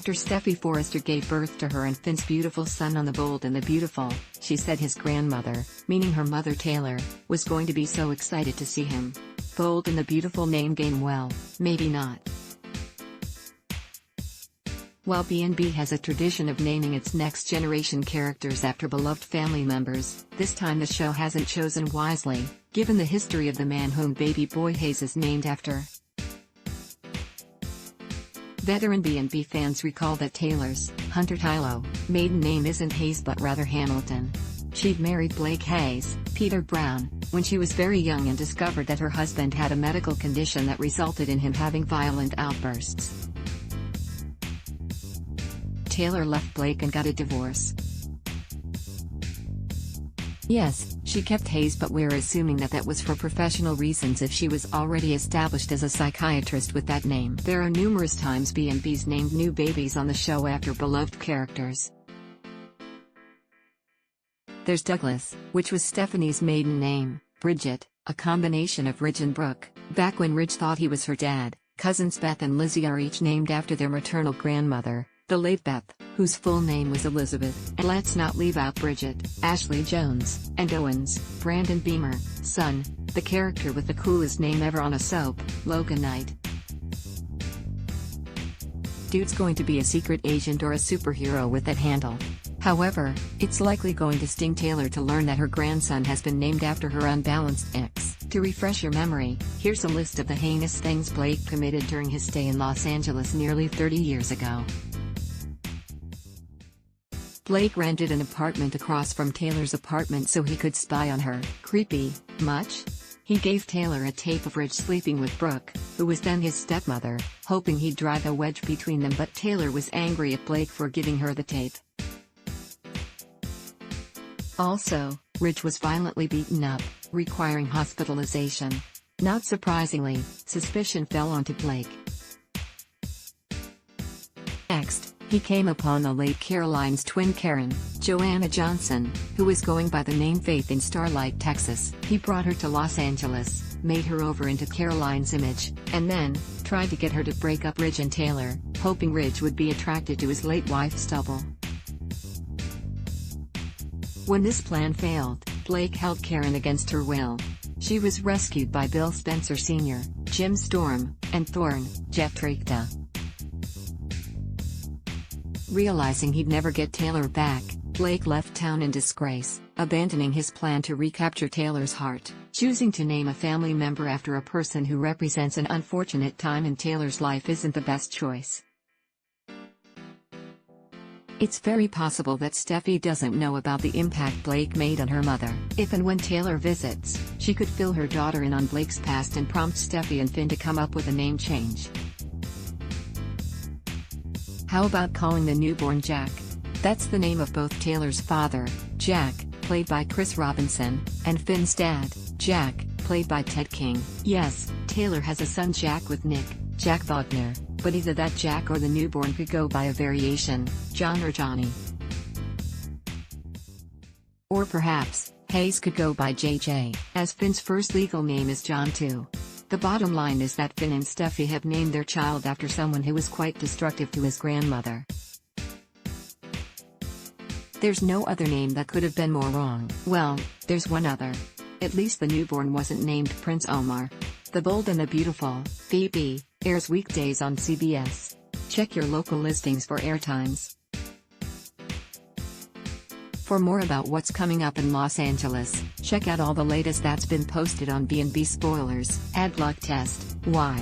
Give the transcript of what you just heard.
After Steffy Forrester gave birth to her and Finn's beautiful son on The Bold and the Beautiful, she said his grandmother, meaning her mother Taylor, was going to be so excited to see him. Bold and the Beautiful name game, well, maybe not. While B&B has a tradition of naming its next generation characters after beloved family members, this time the show hasn't chosen wisely, given the history of the man whom baby boy Hayes is named after. Veteran B&B fans recall that Taylor's, Hunter Tylo, maiden name isn't Hayes but rather Hamilton. She'd married Blake Hayes, Peter Brown, when she was very young and discovered that her husband had a medical condition that resulted in him having violent outbursts. Taylor left Blake and got a divorce. Yes, she kept Hayes, but we're assuming that that was for professional reasons if she was already established as a psychiatrist with that name. There are numerous times B&B's named new babies on the show after beloved characters. There's Douglas, which was Stephanie's maiden name, Bridget, a combination of Ridge and Brooke, back when Ridge thought he was her dad. Cousins Beth and Lizzie are each named after their maternal grandmother, the late Beth, whose full name was Elizabeth. And let's not leave out Bridget, Ashley Jones, and Owen's, Brandon Beamer, son, the character with the coolest name ever on a soap, Logan Knight. Dude's going to be a secret agent or a superhero with that handle. However, it's likely going to sting Taylor to learn that her grandson has been named after her unbalanced ex. To refresh your memory, here's a list of the heinous things Blake committed during his stay in Los Angeles nearly 30 years ago. Blake rented an apartment across from Taylor's apartment so he could spy on her. Creepy, much? He gave Taylor a tape of Ridge sleeping with Brooke, who was then his stepmother, hoping he'd drive a wedge between them, but Taylor was angry at Blake for giving her the tape. Also, Ridge was violently beaten up, requiring hospitalization. Not surprisingly, suspicion fell onto Blake. Next, he came upon the late Caroline's twin Karen, Joanna Johnson, who was going by the name Faith in Starlight, Texas. He brought her to Los Angeles, made her over into Caroline's image, and then tried to get her to break up Ridge and Taylor, hoping Ridge would be attracted to his late wife Stubble. When this plan failed, Blake held Karen against her will. She was rescued by Bill Spencer Sr., Jim Storm, and Thorne, Jeff Trachta. Realizing he'd never get Taylor back, Blake left town in disgrace, abandoning his plan to recapture Taylor's heart. Choosing to name a family member after a person who represents an unfortunate time in Taylor's life isn't the best choice. It's very possible that Steffi doesn't know about the impact Blake made on her mother. If and when Taylor visits, she could fill her daughter in on Blake's past and prompt Steffi and Finn to come up with a name change. How about calling the newborn Jack? That's the name of both Taylor's father, Jack, played by Chris Robinson, and Finn's dad, Jack, played by Ted King. Yes, Taylor has a son Jack with Nick, Jack Wagner, but either that Jack or the newborn could go by a variation, John or Johnny. Or perhaps, Hayes could go by JJ, as Finn's first legal name is John too. The bottom line is that Finn and Steffi have named their child after someone who was quite destructive to his grandmother. There's no other name that could have been more wrong. Well, there's one other. At least the newborn wasn't named Prince Omar. The Bold and the Beautiful, BB, airs weekdays on CBS. Check your local listings for airtimes. For more about what's coming up in Los Angeles, check out all the latest that's been posted on B&B Spoilers. Adblock Test, why?